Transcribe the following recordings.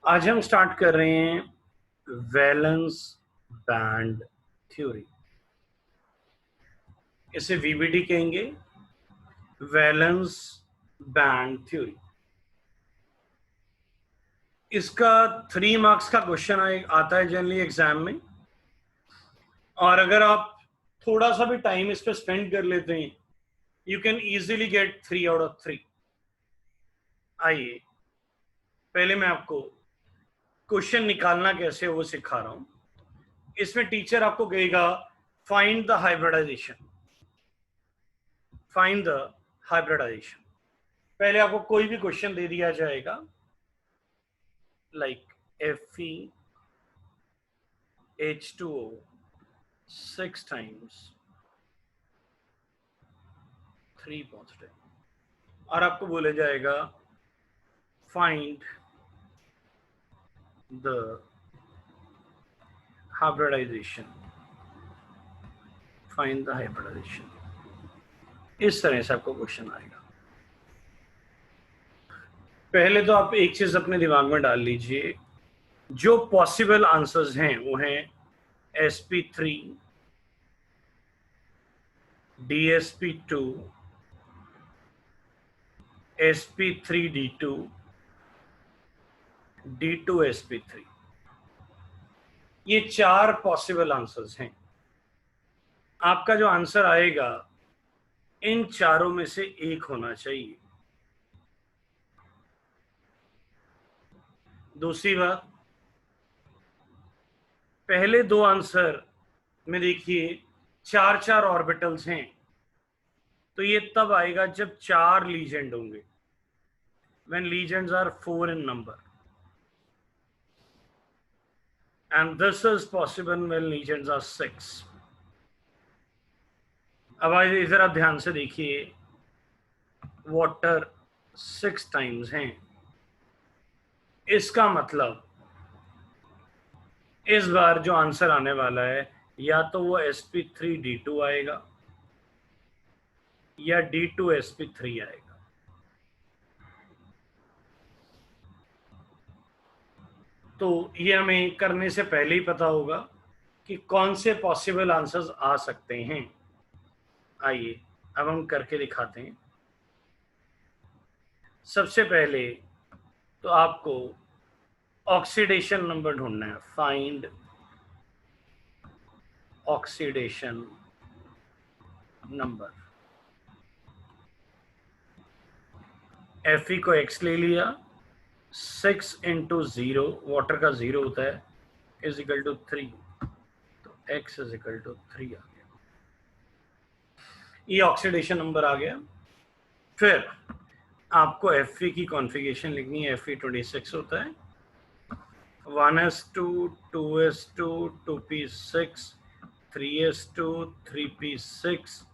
आज हम स्टार्ट कर रहे हैं वैलेंस बैंड थ्योरी। इसे वीबीडी कहेंगे, वैलेंस बैंड थ्योरी। इसका 3 मार्क्स का क्वेश्चन आता है जनरली एग्जाम में, और अगर आप थोड़ा सा भी टाइम इस पर स्पेंड कर लेते हैं you can easily get 3 out of 3। आइए पहले मैं आपको क्वेश्चन निकालना कैसे वो सिखा रहा हूं। इसमें टीचर आपको कहेगा find the hybridization, find the hybridization. पहले आपको कोई भी क्वेश्चन दे दिया जाएगा लाइक FeH2O 6 times 3 पॉजिटिव, और आपको बोला जाएगा find the hybridization, find the hybridization. इस तरह से आपको क्वेश्चन आएगा। पहले तो आप एक चीज अपने दिमाग में डाल लीजिए, जो पॉसिबल आंसर्स हैं वो हैं sp3, dsp2, sp3d2, d2sp3। ये 4 पॉसिबल आंसर्स हैं। आपका जो आंसर आएगा इन चारों में से एक होना चाहिए। दूसरी बात, पहले 2 आंसर में देखिए 4 ऑर्बिटल्स हैं, तो ये तब आएगा जब 4 लीजेंड होंगे, when legions are 4 in number, and this is possible when legions are 6। अब इधर आप ध्यान से देखिए, वाटर 6 टाइम्स हैं, इसका मतलब इस बार जो आंसर आने वाला है या तो वो sp3d2 आएगा या d2sp3 आएगा। तो ये हमें करने से पहले ही पता होगा कि कौन से पॉसिबल आंसर्स आ सकते हैं। आइए अब हम करके दिखाते हैं। सबसे पहले तो आपको ऑक्सीडेशन नंबर ढूंढना है, फाइंड ऑक्सीडेशन नंबर। Fe को x ले लिया, 6 इंटू 0, वाटर का 0 होता है, इज इक्वल टू 3, तो x इज इक्वल टू 3 आ गया। ये ऑक्सीडेशन नंबर आ गया। फिर आपको Fe की कॉन्फ़िगरेशन लिखनी है। Fe26 होता है, 1s2 2s2 2p6 3s2 3p6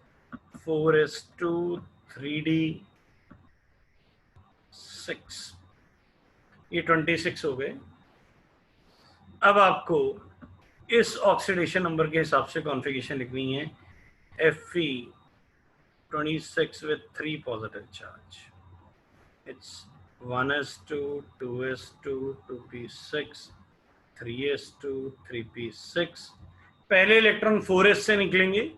4s2 3d6। ये 26 हो गए। अब आपको इस ऑक्सीडेशन नंबर के हिसाब से कॉन्फ़िगरेशन लिखनी है। Fe26 with 3 positive charge, it's 1s2 2s2 2p6 3s2 3p6। पहले इलेक्ट्रॉन 4s से निकलेंगे,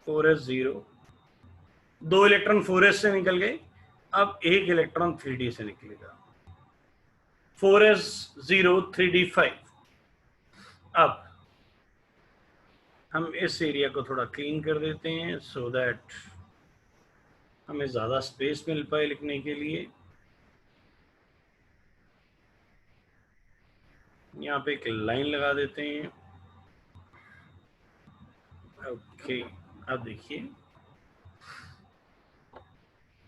4s0, 2 इलेक्ट्रॉन 4s से निकल गए, अब एक इलेक्ट्रॉन 3d से निकलेगा, 4s0 3d5। अब हम इस एरिया को थोड़ा क्लीन कर देते हैं सो दैट हमें ज़्यादा स्पेस मिल पाए लिखने के लिए। यहाँ पे एक लाइन लगा देते हैं। ओके, अब देखिए,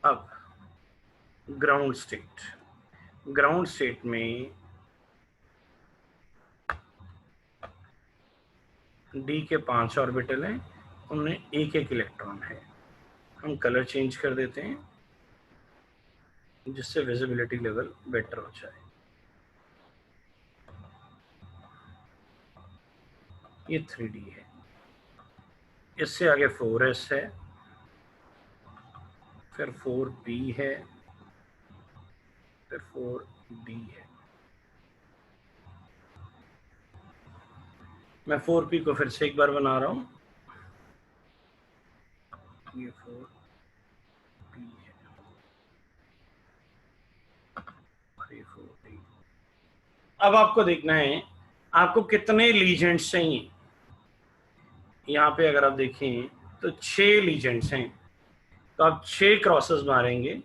अब ग्राउंड स्टेट में डी के 5 ऑर्बिटल हैं, उनमें एक एक इलेक्ट्रॉन है। हम कलर चेंज कर देते हैं जिससे विजिबिलिटी लेवल बेटर हो जाए। ये 3D है, इससे आगे 4s है, फिर 4p है, फिर 4d है। मैं 4p को फिर से एक बार बना रहा हूँ, ये 4p है, 3 4p। अब आपको देखना है आपको कितने लीजेंड्स चाहिए। यहाँ पे अगर आप देखें तो 6 लीजेंड्स हैं, तो आप 6 क्रॉसेस मारेंगे।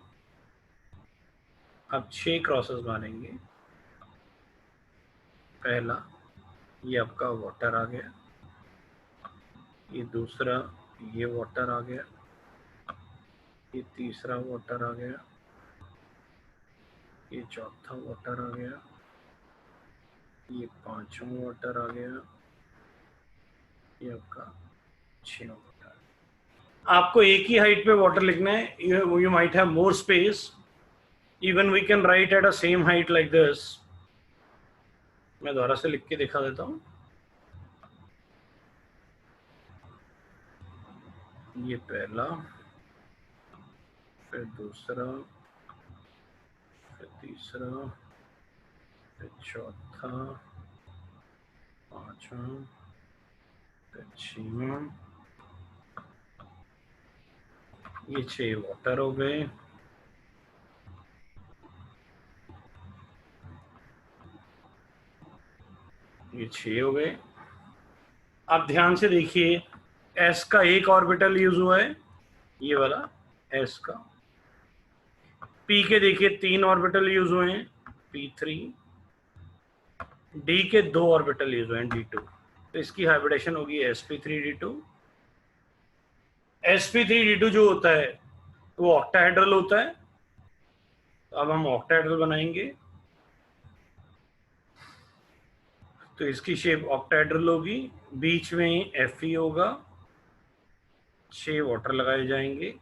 आप 6 क्रॉसेस मारेंगे। पहला ये आपका वाटर आ गया, ये दूसरा ये वाटर आ गया, ये तीसरा वाटर आ गया, ये चौथा वाटर आ गया, ये पांचवा वाटर आ गया, ये आपका 6वां वाटर। आपको एक ही हाइट पे वाटर लिखना है। You might have more space, even we can write at a same height like this. मैं दोबारा से लिख के दिखा देता हूँ। ये पहला, फिर दूसरा, फिर तीसरा, फिर चौथा, पांचवा, फिर छठवां, ये 6 वाटर हो गए। ये 6 हो गए। आप ध्यान से देखिए, एस का एक ऑर्बिटल यूज हुआ है, ये वाला एस का। पी के देखिए 3 ऑर्बिटल यूज हुए हैं, p3। डी के 2 ऑर्बिटल यूज हुए हैं, d2। तो इसकी हाइब्रिडेशन होगी sp3d2। sp3d2 जो होता है वो ऑक्टाहेड्रल होता है। तो अब हम ऑक्टाहेड्रल बनाएंगे, तो इसकी शेप ऑक्टाहेड्रल होगी, बीच में Fe होगा, 6 वाटर लगाए जाएंगे।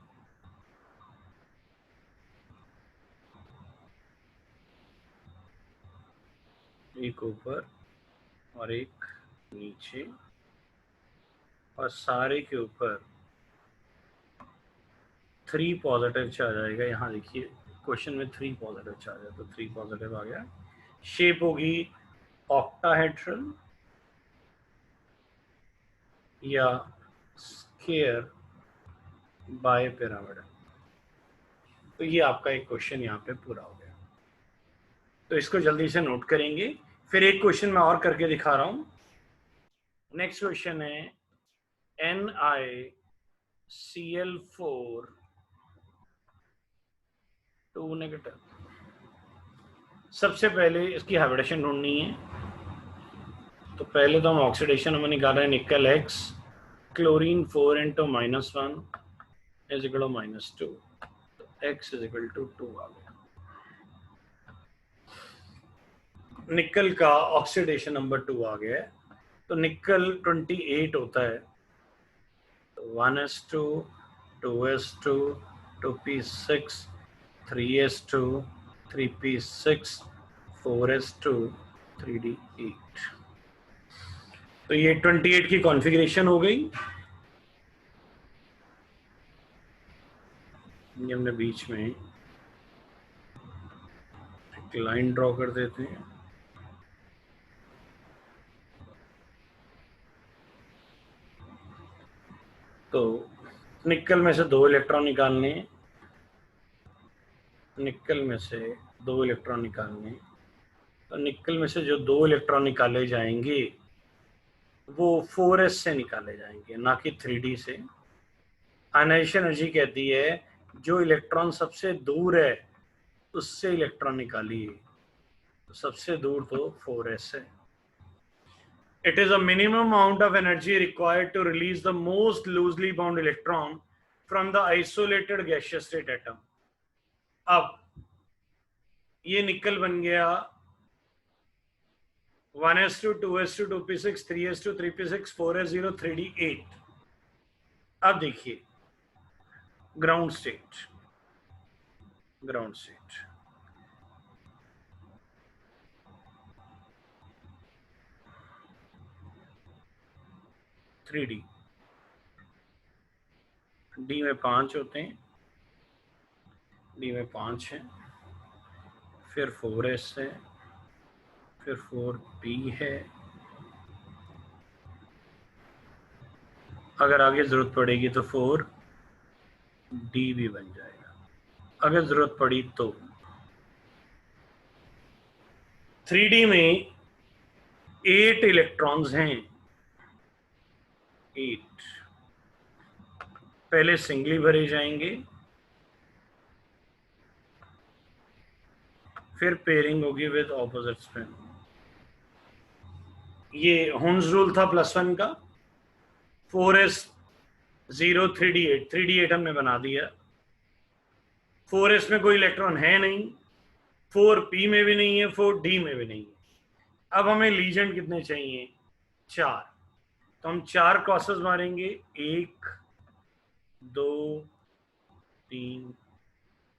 एक ऊपर और एक नीचे, और सारे के ऊपर 3 पॉजिटिव चार्ज आएगा। यहाँ देखिए क्वेश्चन में 3 पॉजिटिव चार्ज है, तो 3 पॉजिटिव आ गया। शेप होगी ऑक्टाहेड्रल या स्क्वायर बाय पिरामिड। तो ये आपका एक क्वेश्चन यहाँ पे पूरा हो गया। तो इसको जल्दी से नोट करेंगे। फिर एक क्वेश्चन मैं और करके दिखा रहा हूँ। नेक्स्ट क्वेश्चन है NiCl4 2 नेगेटिव। सबसे पहले इसकी हाइब्रिडेशन ढूंढनी है। तो पहले तो हम ऑक्सीडेशन में निकाल रहे हैं, nickel X, chlorine 4 × -1 is equal to -2, तो X इज इक्वल टू 2 आ गया। निकल का ऑक्सीडेशन नंबर 2 आ गया है। तो निकल 28 होता है, तो 1s2 2s2 2p6 3s2 3p6 4s2 3d8। तो ये 28 की कॉन्फ़िगरेशन हो गई। ये हमने बीच में एक लाइन ड्रॉ कर देते हैं। तो निकल में से 2 इलेक्ट्रॉन निकालने, निकल में से 2 इलेक्ट्रॉन निकालने। तो निकल में से जो 2 इलेक्ट्रॉन निकाले जाएंगे वो 4s से निकाले जाएंगे, ना कि 3d से। आयनाइजेशन एनर्जी कहती है जो इलेक्ट्रॉन सबसे दूर है उससे इलेक्ट्रॉन निकालिए। तो सबसे दूर तो 4s है। It is a minimum amount of energy required to release the most loosely bound electron from the isolated gaseous state atom. अब ये निकल बन गया 1s2 2s2 2p6 3s2 3p6 4s0 3d8। अब देखिए ground state, ground state 3d, D में 5 होते हैं, डी में 5 है, फिर 4s है, फिर 4p है, अगर आगे जरूरत पड़ेगी तो 4d भी बन जाएगा अगर जरूरत पड़ी तो। 3d में 8 इलेक्ट्रॉन्स हैं, 8 पहले सिंगली भरे जाएंगे, फिर पेयरिंग होगी विद ऑपोजिट स्पिन। ये हुन्स रूल था +1 का। 4s0 3d8, 3d8 हमने बना दिया। 4s में कोई इलेक्ट्रॉन है नहीं, 4p में भी नहीं है, 4d में भी नहीं है। अब हमें लीजेंड कितने चाहिए? 4। तो हम 4 क्रॉसेस मारेंगे, 1 2 3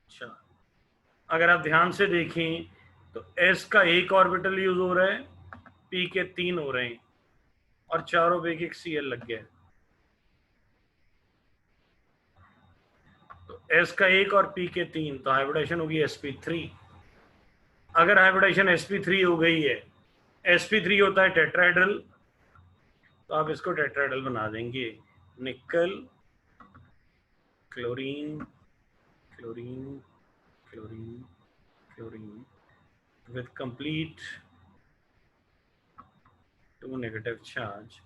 4। अगर आप ध्यान से देखें तो s का 1 ऑर्बिटल यूज हो रहा है, p के 3 हो रहे हैं, और चारों पे एक Cl लग गया है। तो s का 1 और p के 3, तो हाइब्रिडाइजेशन होगी sp3। अगर हाइब्रिडाइजेशन sp3 हो गई है, sp3 होता है टेट्राहेड्रल, तो आप इसको टेट्राहेड्रल बना देंगे। निकल chlorine chlorine chlorine chlorine with complete 2 negative charge.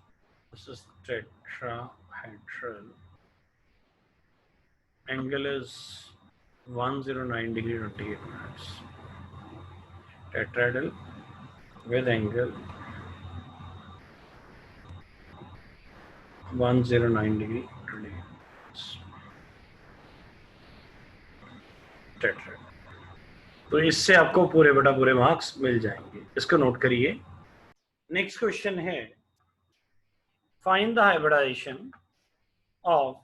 This is tetrahedral. Angle is 109 degree 28 minutes. Tetrahedral with angle 109 degree 28 minutes. Tetrahedral. तो इससे आपको पूरे बटा पूरे मार्क्स मिल जाएंगे, इसको नोट करिए। नेक्स्ट क्वेश्चन है, find the hybridization of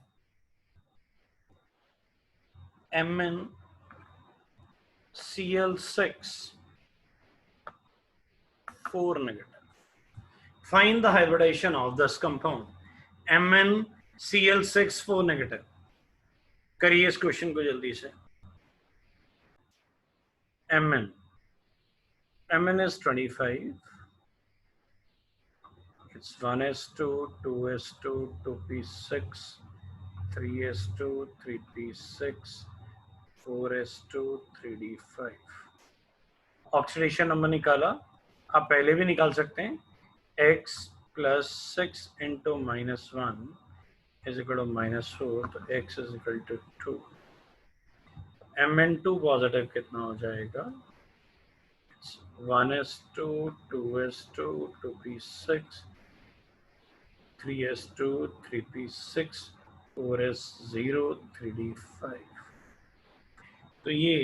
MnCl6 4 negative. Find the hybridization of this compound MnCl6 4 negative. करिए इस क्वेश्चन को जल्दी से। Mn is 25. It's 1s2, 2s2, 2p6, 3s2, 3p6, 4s2, 3d5। Oxidation number निकाला, आप पहले भी निकाल सकते हैं। x + 6 × -1 = -4, तो x = 2। Mn2 पॉजिटिव कितना हो जाएगा? 1s2, 2s2, 2p6, 3s2, 3p6, 4s0, 3d5। तो ये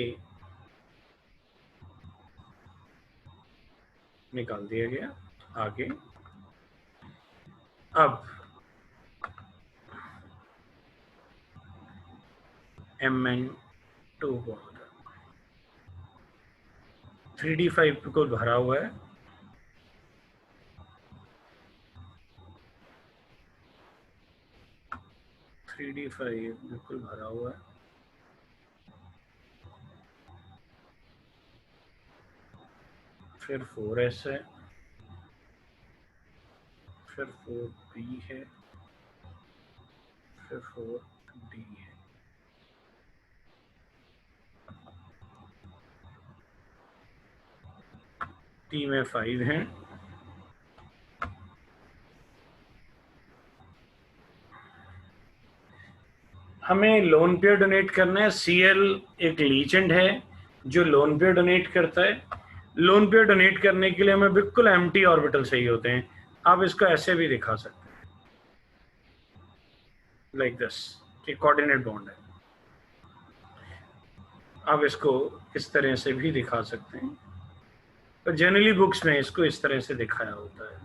निकाल दिया गया। आगे अब Mn2 को 3d5 को भरा हुआ है, बिल्कुल भरा हुआ है। फिर 4s है, फिर 4p है, फिर 4d है। t में 5 हैं, हमें लोन पेयर डोनेट करना है। Cl एक लीजेंड है जो लोन पेयर डोनेट करता है। लोन पेयर डोनेट करने के लिए हमें बिल्कुल एम्प्टी ऑर्बिटल चाहिए होते हैं। आप इसको ऐसे भी दिखा सकते हैं, लाइक दिस, कि कोऑर्डिनेट बॉन्ड है। आप इसको इस तरह से भी दिखा सकते हैं, पर जनरली बुक्स में इसको इस तरह से दिखाया होता है।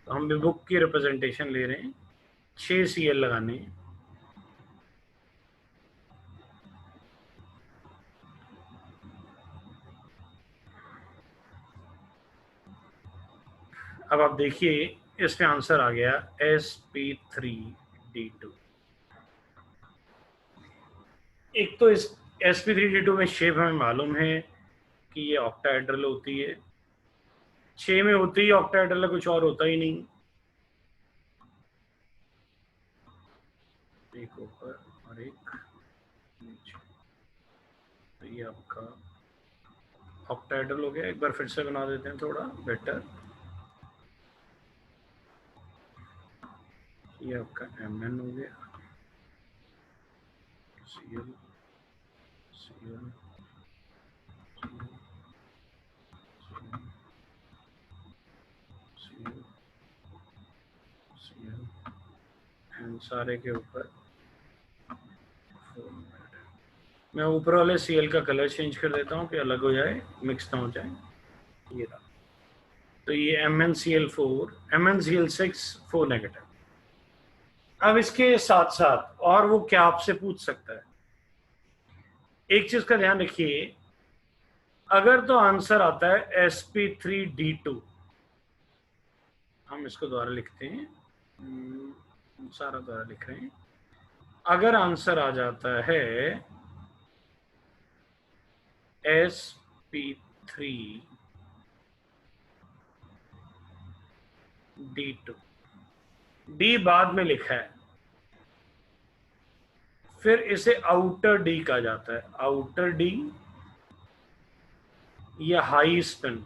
तो हम भी बुक की रिप्रेजेंटेशन ले रहे हैं। 6 Cl लगाने हैं। अब आप देखिए इसमें आंसर आ गया sp3d2। एक तो इस sp3d2 में शेप हमें मालूम है कि ये ऑक्टाहेड्रल होती है। 6 में होती है ऑक्टाहेड्रल, कुछ और होता ही नहीं। ये आपका ऑक्टाहेड्रल हो गया। एक बार फिर से बना देते हैं थोड़ा बेटर। ये आपका Mn हो गया, Cl, Cl, Cl, Cl, and सारे के ऊपर मैं ऊपर वाले Cl का कलर चेंज कर देता हूँ कि अलग हो जाए, मिक्स ना हो जाए। ये रहा। तो ये MnCl4, MnCl6 4 नेगेटिव। अब इसके साथ साथ और वो क्या आपसे पूछ सकता है, एक चीज का ध्यान रखिए, अगर तो आंसर आता है sp3d2, हम इसको द्वारा लिखते हैं, सारा द्वारा लिख रहे हैं। अगर आंसर आ जाता है sp3d2, डी बाद में लिखा है, फिर इसे आउटर डी कहा जाता है, आउटर डी या हाई स्पिन।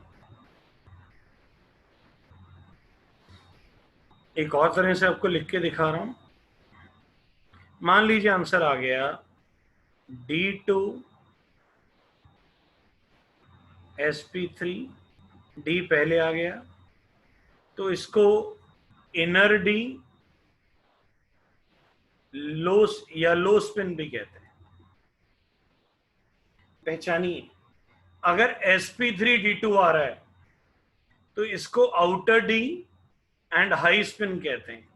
एक और तरह से आपको लिख के दिखा रहा हूं। मान लीजिए आंसर आ गया D2 sp3, डी पहले आ गया, तो इसको इनर डी लो या लो स्पिन भी कहते हैं। पहचानिए, अगर sp3d2 आ रहा है तो इसको outer D and high spin कहते हैं,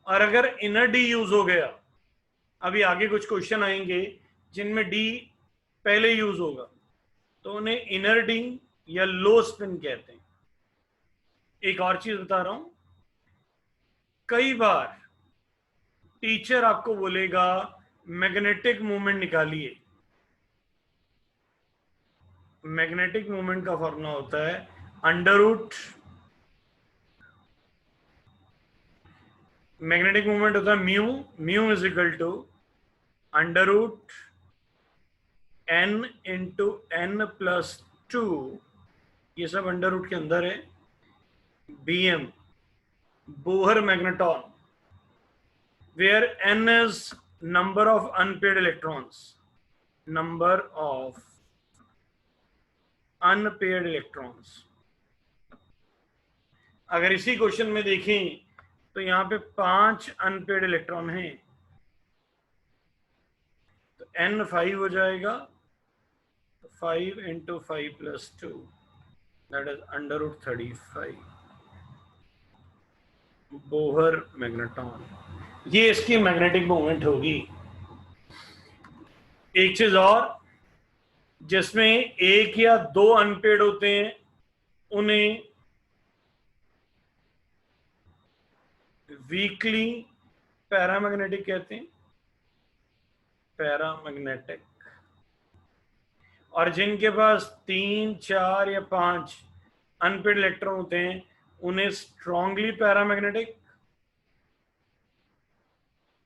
और अगर इनर डी यूज हो गया, अभी आगे कुछ क्वेश्चन आएंगे जिनमें डी पहले यूज होगा, तो उन्हें इनर डी या लो स्पिन कहते हैं। एक और चीज बता रहा हूं, कई बार टीचर आपको बोलेगा मैग्नेटिक मोमेंट निकालिए। मैग्नेटिक मोमेंट का फॉर्मूला होता है अंडर रूट, मैग्नेटिक मोमेंट होता है mu, mu is equal to under root n into n plus 2, ये सब अंडर रूट के अंदर है, Bm Bohr magneton, where n is number of unpaired electrons, number of unpaired electrons। अगर इसी question में देखें तो यहां पे 5 अनपेड इलेक्ट्रॉन हैं, तो n 5 हो जाएगा, 5 into 5 plus 2, that is under root 35 Bohr magneton. ये इसकी मैग्नेटिक मोमेंट होगी। एक चीज और, जिसमें एक या दो अनपेड होते हैं उन्हें वीकली पैरामैग्नेटिक कहते हैं, पैरामैग्नेटिक। और जिनके पास 3, 4 या 5 अनपेड इलेक्ट्रॉन होते हैं उन्हें स्ट्रांगली पैरामैग्नेटिक,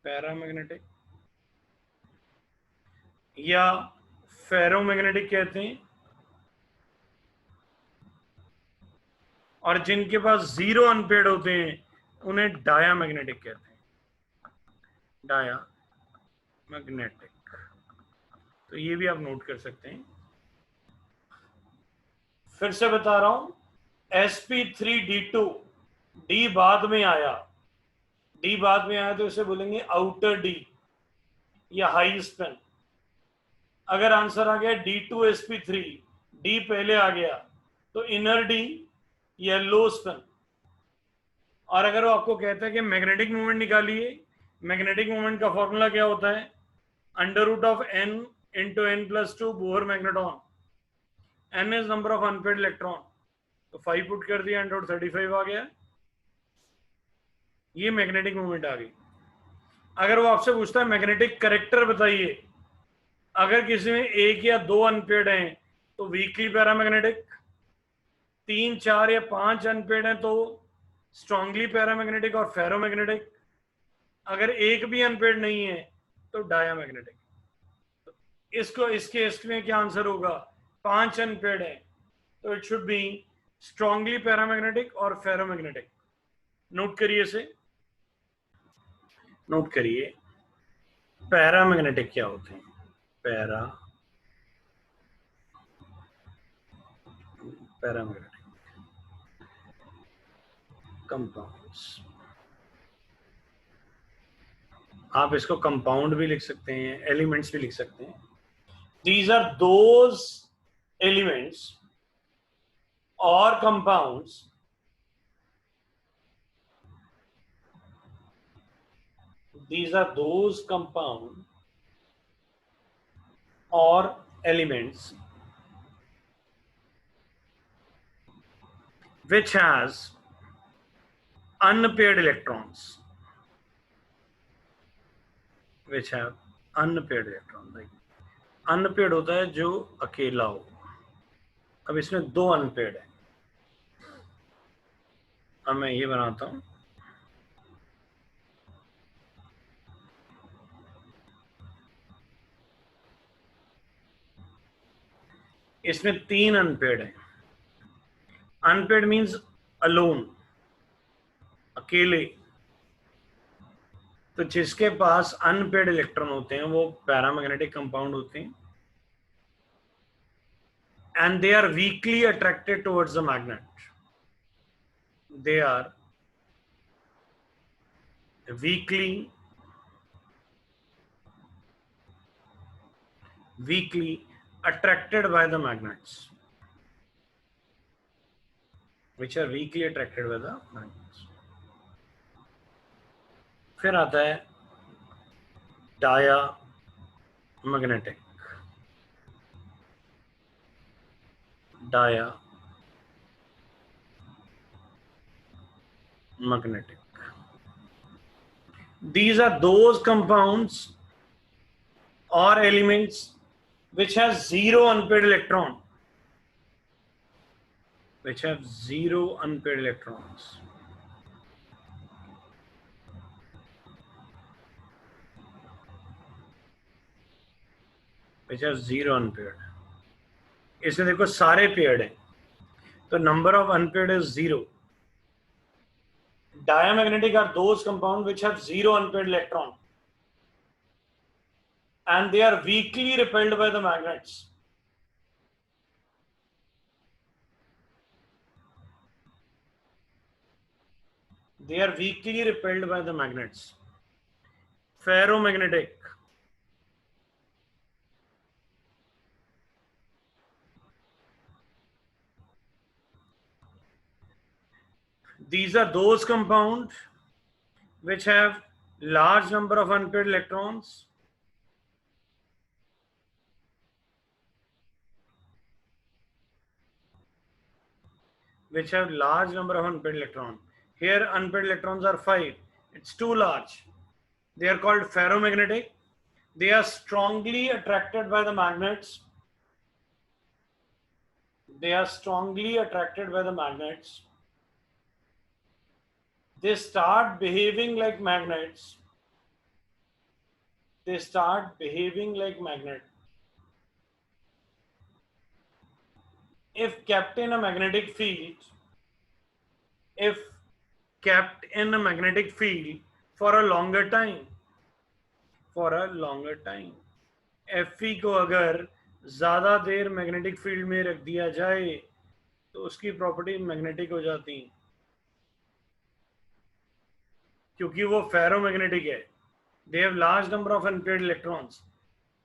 पैरामैग्नेटिक या फेरोमैग्नेटिक कहते हैं। और जिनके पास 0 अनपेड होते हैं उन्हें डायामैग्नेटिक कहते हैं, डायामैग्नेटिक। तो ये भी आप नोट कर सकते हैं। फिर से बता रहा हूं, sp3d2, डी बाद में आया, डी बाद में आया तो इसे बोलेंगे आउटर डी या हाई स्पिन। अगर आंसर आ गया D2sp3, डी पहले आ गया, तो इनर डी या लो स्पिन। और अगर वो आपको कहता है कि मैग्नेटिक मोमेंट निकालिए, मैग्नेटिक मोमेंट का फॉर्मूला क्या होता है, under root of n into n plus 2 Bohr magneton, n is number of unpaired electron, तो 5 पुट कर दिया, अंडर रूट 35 आ गया, ये मैग्नेटिक मोमेंट आ गई। अगर वो आपसे पूछता है मैग्नेटिक करेक्टर बताइए, अगर किसी में 1 या 2 अनपेड हैं तो वीकली पैरामैग्नेटिक, 3, 4 या 5 अनपेड हैं तो स्ट्रांगली पैरामैग्नेटिक और फेरोमैग्नेटिक, अगर एक भी अनपेड नहीं है तो डायामैग्नेटिक। इसको इसके इसमें क्या आंसर होगा? 5 अनपेयर्ड है, तो it should be strongly paramagnetic और फेरोमैग्नेटिक। नोट करिए इसे, नोट करिए। पैरामैग्नेटिक क्या होते हैं? पैरामैग्नेटिक कंपाउंड्स, आप इसको कंपाउंड भी लिख सकते हैं, एलिमेंट्स भी लिख सकते हैं। दीज आर दोज एलिमेंट्स और compounds these are those compound or elements which has unpaired electrons, which have unpaired electrons। like unpaired होता है जो अकेला हो, अब इसमें 2 अनपेयर्ड है। अब मैं ये बनाता हूं, इसमें 3 अनपेयर्ड है। अनपेयर्ड मीन्स अलोन, अकेले। तो जिसके पास अनपेयर्ड इलेक्ट्रॉन होते हैं वो पैरामैग्नेटिक कंपाउंड होते हैं, and they are weakly attracted towards the magnet। they are weakly attracted by the magnets, which are weakly attracted by the magnets। फिर आता है diamagnetic, these are those compounds or elements which has 0 unpaired electron, which have 0 unpaired electrons। which have 0 unpaired। इसमें देखो सारे paired हैं, तो number of unpaired is 0। diamagnetic are those compounds which have 0 unpaired electron and they are weakly repelled by the magnets। they are weakly repelled by the magnets। ferromagnetic, these are those compounds which have large number of unpaired electrons Here unpaired electrons are 5, it's too large। they are called ferromagnetic। they are strongly attracted by the magnets, they start behaving like magnets, if kept in a magnetic field, for a longer time। Fe को अगर ज्यादा देर magnetic field में रख दिया जाए तो उसकी property magnetic हो जाती है, क्योंकि वो फेरोमैग्नेटिक है। they have large number of unpaired electrons।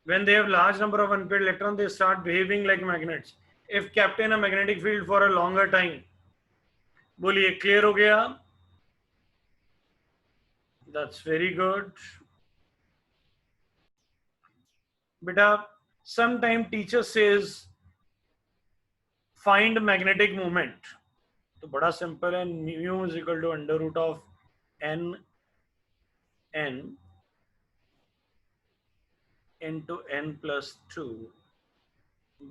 when they have large number of unpaired electrons they start behaving like magnets if kept in a magnetic field for a longer time। बोलिए clear हो गया? that's very good बेटा। sometime teacher says find magnetic moment, तो बड़ा simple है, mu is equal to under root of n into n plus 2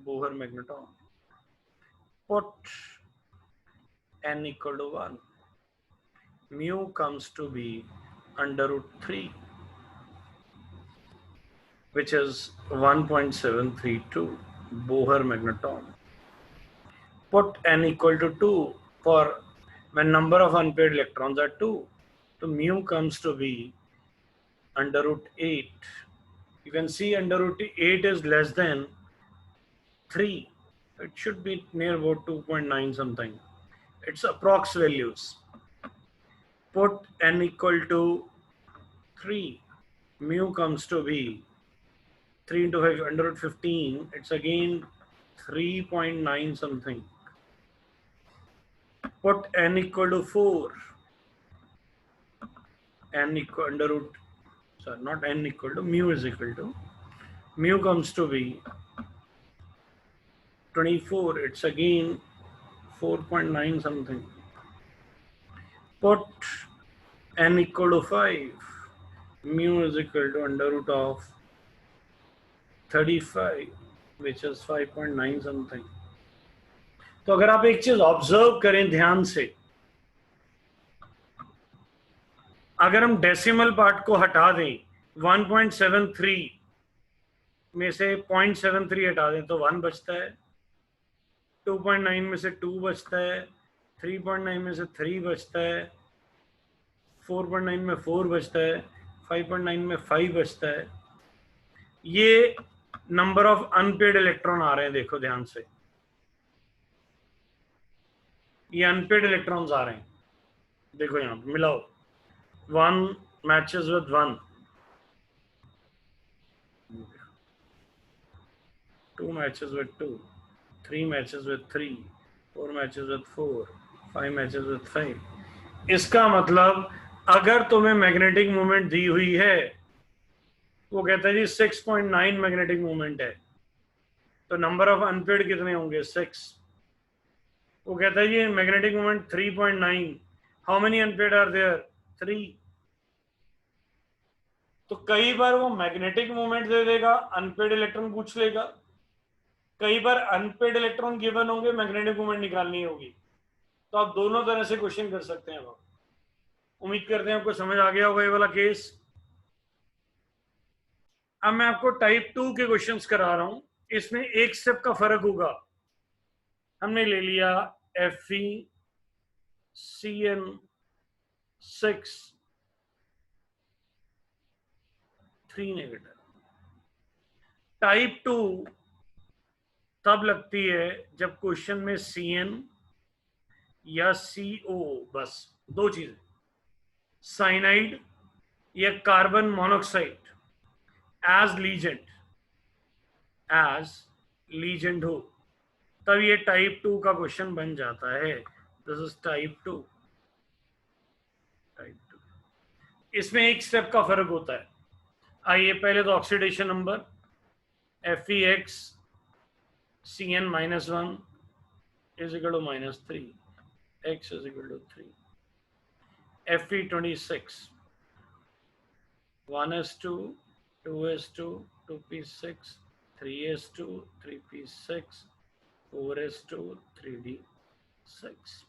Bohr magneton। put n equal to 1, mu comes to be under root 3। which is 1.732 Bohr magneton. Put n equal to 2 for when number of unpaired electrons are 2. So mu comes to be under root 8. You can see under root 8 is less than 3. It should be near about 2.9 something. It's approx values. Put n equal to 3. Mu comes to be 3 into 5 under root 15. It's again 3.9 something. Put n equal to 4. N equal under root, sorry, not n equal to, mu is equal to, mu comes to be 24. It's again 4.9 something. Put n equal to 5. Mu is equal to under root of 35, which is 5.9 something. तो अगर आप एक चीज observe करें ध्यान से, अगर हम डेसिमल पार्ट को हटा दें, 1.73 में से 0.73 हटा दें तो 1 बचता है, 2.9 में से 2 बचता है, 3.9 में से 3 बचता है, 4.9 में 4 बचता है, 5.9 में 5 बचता है. ये नंबर ऑफ अनपेड इलेक्ट्रॉन आ रहे हैं, देखो ध्यान से, ये अनपेड इलेक्ट्रॉन्स आ रहे हैं, देखो यहाँ पे मिलाओ. 1 matches with 1, 2 matches with 2, 3 matches with 3, 4 matches with 4, 5 matches with 5. इसका मतलब अगर तुम्हें मैग्नेटिक मोमेंट दी हुई है, वो कहता है जी 6.9 मैग्नेटिक मोमेंट है, तो नंबर ऑफ अनपेड कितने होंगे? 6. वो कहता है जी magnetic moment 3.9, how many unpaired are there? 3. तो कई बार वो मैग्नेटिक मोमेंट दे देगा, अनपेड इलेक्ट्रॉन पूछ लेगा, कई बार अनपेड इलेक्ट्रॉन गिवन होंगे, मैग्नेटिक मोमेंट निकालनी होगी. तो आप दोनों तरह से क्वेश्चन कर सकते हैं. उम्मीद करते हैं आपको समझ आ गया होगा ये वाला केस. अब मैं आपको टाइप 2 के क्वेश्चंस करा रहा हूं. इसमें एक स्टेप का फर्क होगा. हमने ले लिया Fe CN6 3 नेगेटिव. टाइप 2 तब लगती है जब क्वेश्चन में Cn या CO, बस दो चीजें, साइनाइड या कार्बन मोनोक्साइड एज लीजेंड हो, तब ये टाइप 2 का क्वेश्चन बन जाता है. This is type 2. इसमें एक स्टेप का फर्क होता है. आइए पहले तो oxidation number FeX Cn -1 is equal to -3, X is equal to 3. Fe26 1s2 2s2 2p6 3s2 3p6 4s2 3d6.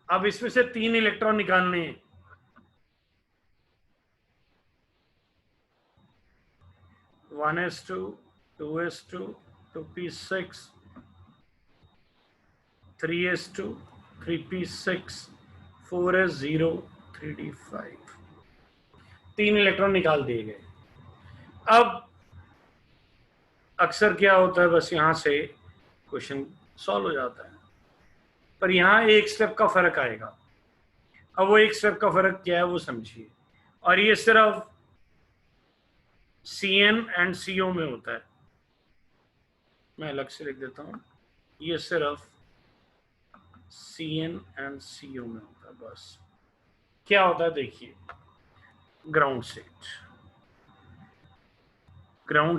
अब इसमें से 3 इलेक्ट्रॉन निकालने हैं. One s2 2s2 2p6 3s2 3p6 4s0 3d5. 3 electron निकाल दिए गए. अब अक्सर क्या होता है, बस यहां से क्वेश्चन सॉल्व हो जाता है, पर यहां एक स्टेप का फर्क आएगा. अब वो एक स्टेप का फर्क क्या है वो समझिए. और ये सिर्फ Cn एंड CO में होता है. मैं अलग से लिख देता हूं, ये सिर्फ Cn एंड CO में होता है. बस क्या होता है देखिए, ग्राउंड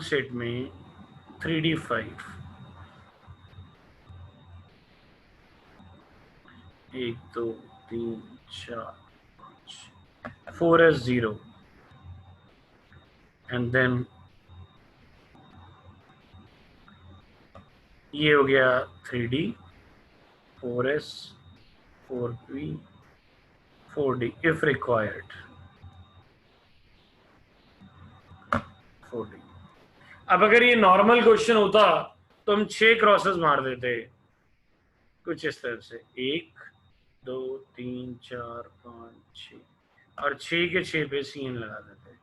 सेट में 3d5 1 2 3 4 4s0 एंड देन ये हो गया 3d 4s 4p 4d if required. 14। अब अगर ये नॉर्मल क्वेश्चन होता तो हम 6 क्रॉसेस मार देते कुछ इस तरह से, 1 2 3 4 5 6, और 6 के 6 पे सीन लगा देते।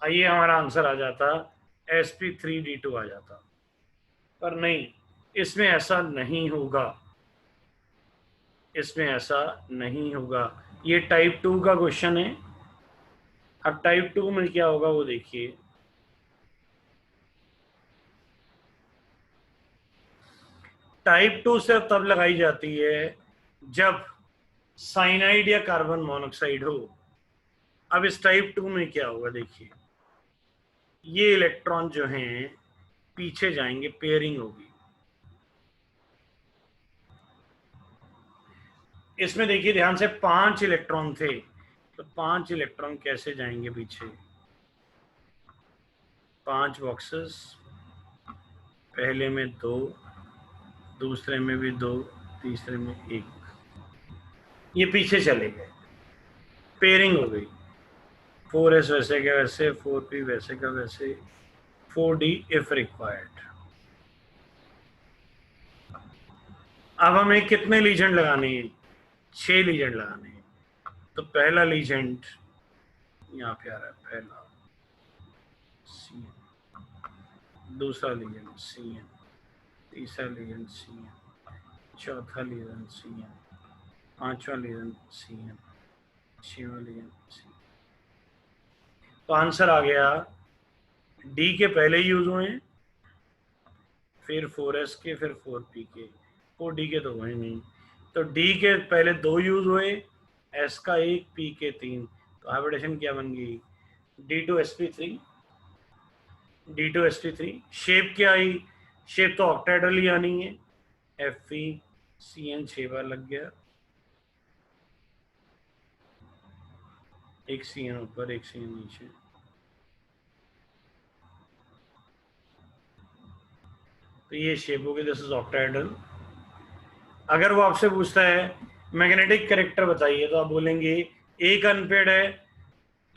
आइए हमारा आंसर आ जाता sp3d2 आ जाता, पर नहीं, इसमें ऐसा नहीं होगा, इसमें ऐसा नहीं होगा। ये टाइप 2 का क्वेश्चन है। अब टाइप 2 में क्या होगा वो देखिए। टाइप 2 सिर्फ तब लगाई जाती है जब साइनाइड या कार्बन मोनोक्साइड हो। अब इस टाइप 2 में क्या होगा देखिए, ये इलेक्ट्रॉन जो हैं पीछे जाएंगे, पेयरिंग होगी। इसमें देखिए ध्यान से 5 इलेक्ट्रॉन थे, तो 5 इलेक्ट्रॉन कैसे जाएंगे पीछे, 5 बॉक्सेस, पहले में 2, दूसरे में भी 2, तीसरे में 1, ये पीछे चले गए, पेयरिंग हो गई। 4s वैसे का वैसे, 4p वैसे का वैसे, 4d इफ रिक्वायर्ड। अब हमें कितने लीजेंड लगाने हैं, 6 लीजेंड लगाने हैं। तो पहला लीजेंड यहाँ पे आ रहा है, पहला सी, दूसरा लीजेंड सी, तीसरा लीजेंड सी, चौथा लीजेंड सी, पांचवा लीजेंड सी, छठवां लीजेंड सी। तो आंसर आ गया, डी के पहले यूज हुए, फिर 4s के, फिर 4p के, 4d के तो हुए नहीं, तो डी के पहले 2 यूज हुए, s का 1, p के 3, तो हाइब्रिडेशन क्या बन गई, d2sp3, d2sp3। शेप क्या आई, शेप तो ऑक्टाहेड्रल ही आनी है, FeCN 6 बार लग गया, एक CN ऊपर एक CN नीचे। तो ये शेप होगी, दिस इज ऑक्टाहेड्रल। अगर वो आपसे पूछता है मैग्नेटिक कैरेक्टर बताइए, तो आप बोलेंगे एक अनपेड है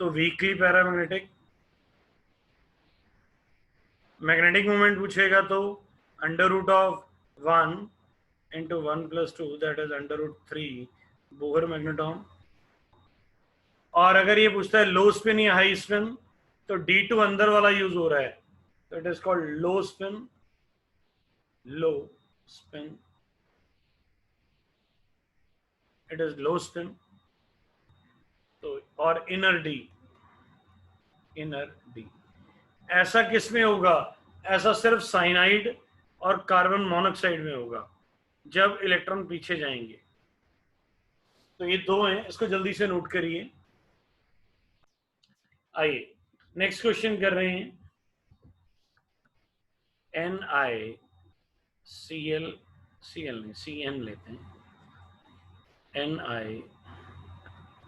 तो वीकली पैरामैग्नेटिक। मैग्नेटिक मोमेंट पूछेगा तो √1 into 1 + 2, that is √3 Bohr magneton. और अगर ये पूछता है लो स्पिन या हाई स्पिन, तो D2 अंदर वाला यूज हो रहा है, तो it is called low spin, low spin, it is low spin. तो और इनर डी ऐसा किस में होगा, ऐसा सिर्फ साइनाइड और कार्बन मोनोक्साइड में होगा जब इलेक्ट्रॉन पीछे जाएंगे। तो ये 2 हैं, इसको जल्दी से नोट करिए। आइए नेक्स्ट क्वेश्चन कर रहे हैं। NiCl, Cl नहीं Cn लेते हैं,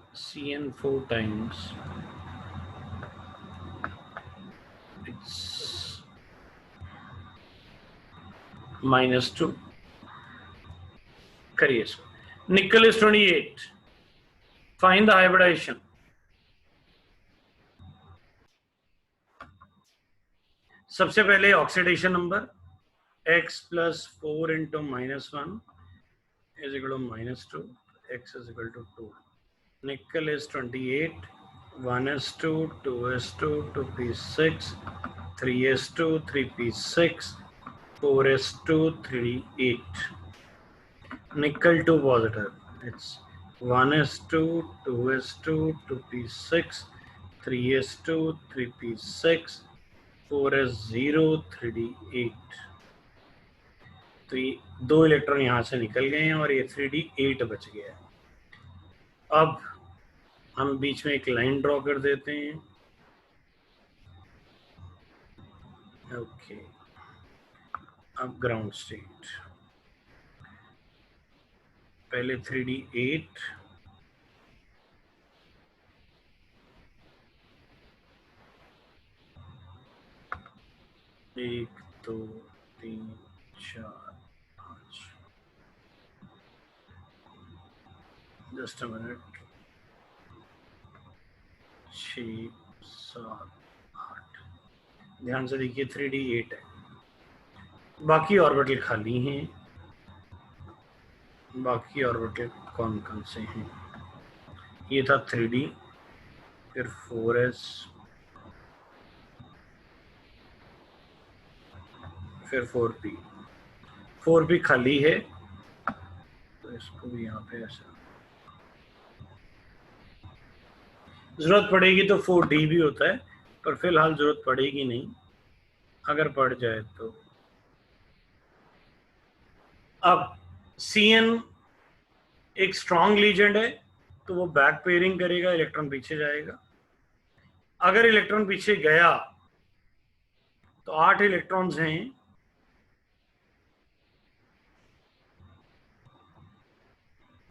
NiCN 4 times, it's -2। करिए इसको। निकल इज 28, फाइंड द हाइब्रिडाइजेशन। सबसे पहले oxidation number, x + 4 × -1 = -2, x = 2। Nickel is 28, 1s2, 2s2, 2p6, 3s2, 3p6, 4s2, 3d8. Nickel 2 positive. It's 1s2, 2s2, 2p6, 3s2, 3p6, 4s0, 3d8। तो ये 2 electron यहाँ से निकल गए हैं और ये 3d8 बच गया है। अब हम बीच में एक लाइन ड्रॉ कर देते हैं। ओके, अब ग्राउंड स्टेट, पहले 3d8, एक 2 3 4 5, जस्ट अ मिनट, 6 7 8, ध्यान से देखिए 3D 8 है, बाकी ऑर्बिटल खाली हैं। बाकी ऑर्बिटल कौन कौन से हैं? ये था 3D, फिर 4s, फिर 4p। 4p खाली है तो इसको भी यहाँ पे ऐसा, जरूरत पड़ेगी तो 4d भी होता है, पर फिलहाल जरूरत पड़ेगी नहीं, अगर पड़ जाए तो। अब Cn एक स्ट्रॉन्ग लीजेंड है तो वो बैक पेयरिंग करेगा, इलेक्ट्रॉन पीछे जाएगा। अगर इलेक्ट्रॉन पीछे गया तो 8 इलेक्ट्रॉन्स हैं,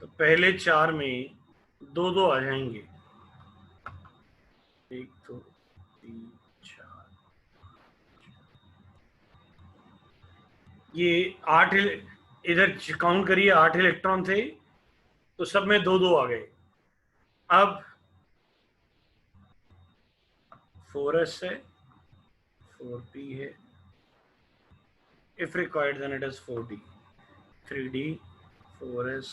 तो पहले 4 में 2-2 आ जाएंगे, 1 2 3 4। ये 8 इधर काउंट करिए, 8 इलेक्ट्रॉन थे तो सब में 2-2 आ गए। अब 4s है, 4p है, if required then it is 4d, 3d, 4s।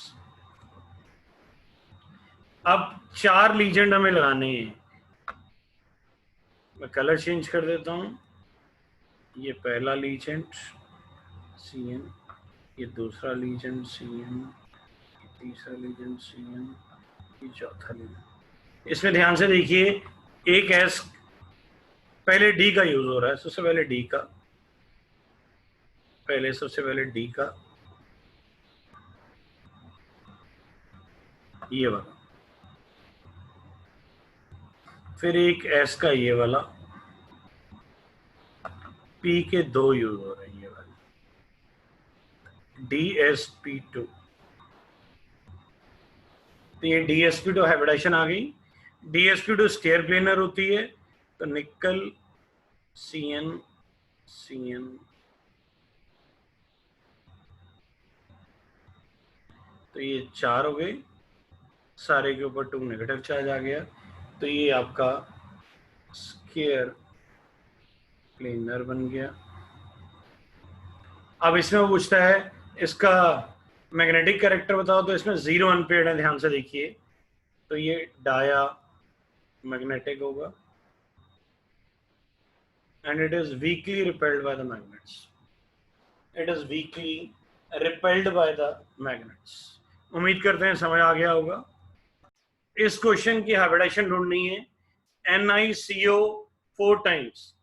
अब 4 लीजेंड हमें लगाने हैं। मैं कलर चेंज कर देता हूं। ये पहला लीजेंड Cn, ये दूसरा लीजेंड Cn, ये तीसरा लीजेंड Cn, ये चौथा लीजेंड। इसमें ध्यान से देखिए, एक एस पहले डी का यूज हो रहा है, सबसे पहले डी का, सबसे पहले डी का, ये वाला, फिर एक एस का ये वाला, पी के 2 यूज हो रहे हैं, ये वाले DsP2। तो ये DsP2 हाइब्रिडाइजेशन आ गई। DsP2 स्टेयर प्लेनर होती है, तो निकल Cn Cn, तो ये 4 हो गए, सारे के ऊपर 2 नेगेटिव चार्ज आ गया, तो ये आपका स्केयर प्लेनर बन गया। अब इसमें वो पूछता है इसका मैग्नेटिक कैरेक्टर बताओ, तो इसमें 0 अनपेयर्ड है, ध्यान से देखिए, तो ये डाया मैग्नेटिक होगा, and it is weakly repelled by the magnets. It is weakly repelled by the magnets. उम्मीद करते हैं समझ आ गया होगा। इस क्वेश्चन की हाइब्रिडाइजेशन ढूंढनी है, NiCO 4 टाइम्स।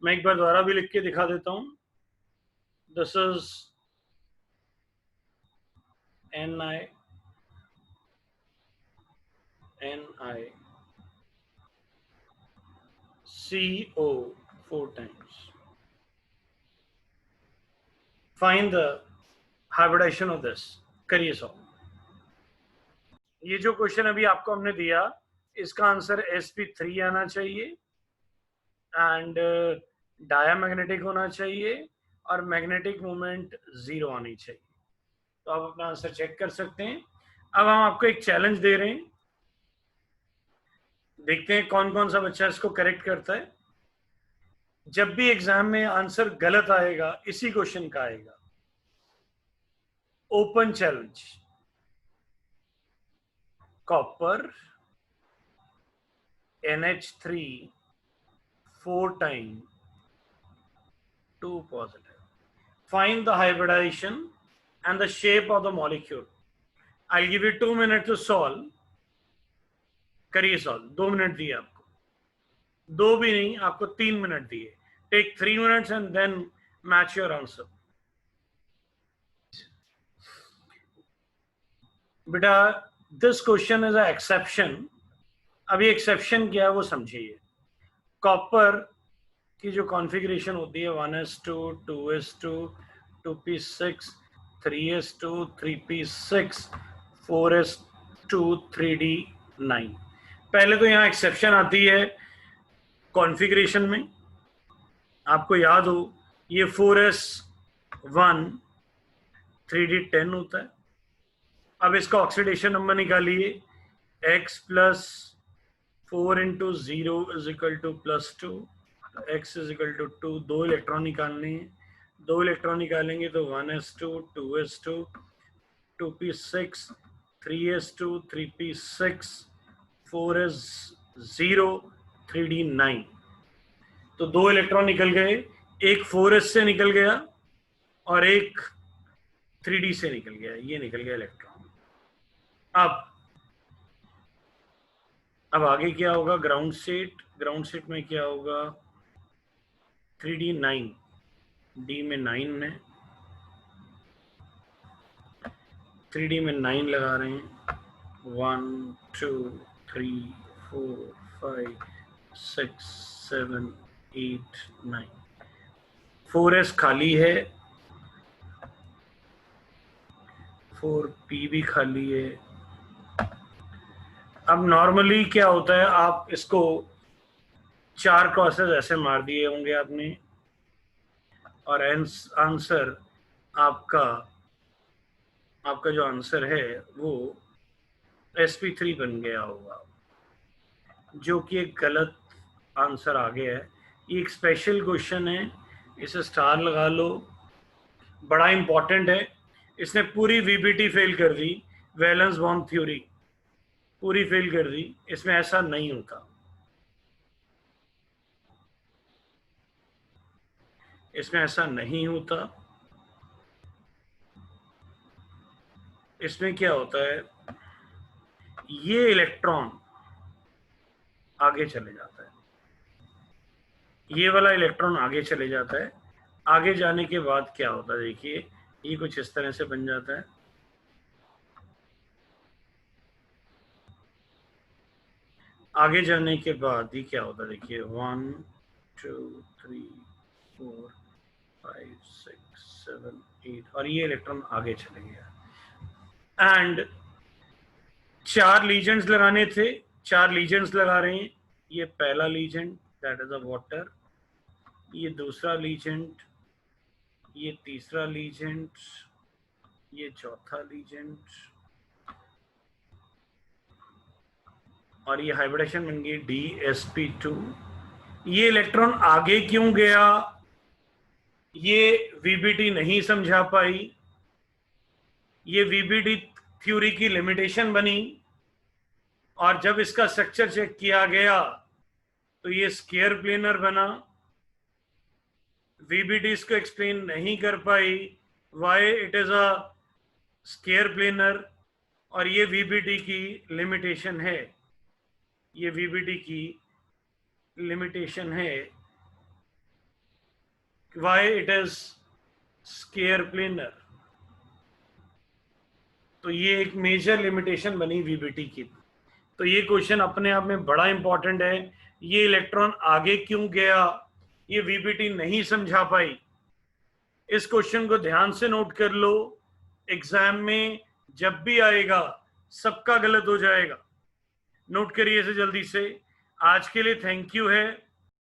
मैं एक बार दोबारा भी लिख के दिखा देता हूं। This is NiCO 4 times. Find the hybridization of this. करिए सॉल्व। ये जो क्वेश्चन अभी आपको हमने दिया, इसका आंसर sp3 आना चाहिए एंड डायामैग्नेटिक होना चाहिए और मैग्नेटिक मोमेंट 0 आनी चाहिए। तो आप अपना आंसर चेक कर सकते हैं। अब हम आपको एक चैलेंज दे रहे हैं, देखते हैं कौन कौन सा बच्चा इसको करेक्ट करता है। जब भी एग्जाम में आंसर गलत आएगा, इसी क्वेश्चन का आएगा। Open challenge, copper NH3 4 times, 2 positive. Find the hybridization and the shape of the molecule. I'll give you 2 minutes to solve. करिए सॉल्व। 2 मिनट दिए आपको, 2 भी नहीं, आपको 3 मिनट दिए। Take 3 minutes and then match your answer. बेटा this question is a exception. अभी exception क्या है वो समझिए। कॉपर की जो कॉन्फ़िगरेशन होती है 1s2 2s2 2p6 3s2 3p6 4s2 3d9। पहले तो यहाँ एक्सेप्शन आती है कॉन्फ़िगरेशन में। आपको याद हो ये 4s1 3d10 होता है। अब इसका ऑक्सीडेशन नंबर निकालिए, x plus 4 into 0 is equal to +2, x is equal to 2, 2 electron निकालने हैं, 2 इलेक्ट्रॉन निकालेंगे तो 1s2, 2s2, 2p6, 3s2, 3p6, 4s0, 3d9। तो 2 इलेक्ट्रॉन निकल गए, एक 4s से निकल गया और एक 3d से निकल गया, ये निकल गया इलेक्ट्रॉन। अब आगे क्या होगा, ग्राउंड स्टेट में क्या होगा, 3d9, d में 9 है, 3d में 9 लगा रहे हैं, 1 2 3 4 5 6 7 8 9, 4s खाली है, 4p भी खाली है। अब नॉर्मली क्या होता है, आप इसको 4 क्रॉसेस ऐसे मार दिए होंगे आपने और आंसर आपका जो आंसर है वो sp3 बन गया होगा, जो कि एक गलत आंसर आ गया है। ये एक स्पेशल क्वेश्चन है, इसे स्टार लगा लो, बड़ा इंपॉर्टेंट है। इसने पूरी वीबीटी फेल कर दी, वैलेंस बॉन्ड थ्योरी पूरी फेल कर दी, इसमें ऐसा नहीं होता। इसमें ऐसा नहीं होता। इसमें क्या होता है, ये इलेक्ट्रॉन आगे चले जाता है, ये वाला इलेक्ट्रॉन आगे चले जाता है। आगे जाने के बाद क्या होता है, देखिए ये कुछ इस तरह से बन जाता है। आगे जाने के बाद ये क्या होता है, देखिए 1 2 3 4 5 6 7 8 और ये इलेक्ट्रॉन आगे चले गया। एंड 4 लीजेंड्स लगाने थे, 4 लीजेंड्स लगा रहे हैं। ये पहला legend that is a water, ये दूसरा लीजेंड, ये तीसरा लीजेंड, ये चौथा लीजेंड और ये हाइब्रिडेशन बन गई DsP2। ये इलेक्ट्रॉन आगे क्यों गया, ये वीबीटी नहीं समझा पाई। ये वीबीटी थ्योरी की लिमिटेशन बनी और जब इसका स्ट्रक्चर चेक किया गया तो ये स्केयर प्लेनर बना। वीबीटी इसको एक्सप्लेन नहीं कर पाई why it is a square planar, और ये वीबीटी की लिमिटेशन है, ये वीबीटी की लिमिटेशन है, Y it is square planar. तो ये एक मेजर लिमिटेशन बनी वीबीटी की। तो ये क्वेश्चन अपने आप में बड़ा इंपॉर्टेंट है। ये इलेक्ट्रॉन आगे क्यों गया, ये वीबीटी नहीं समझा पाई। इस क्वेश्चन को ध्यान से नोट कर लो, एग्जाम में जब भी आएगा सबका गलत हो जाएगा। नोट करिए इसे जल्दी से। आज के लिए थैंक यू है।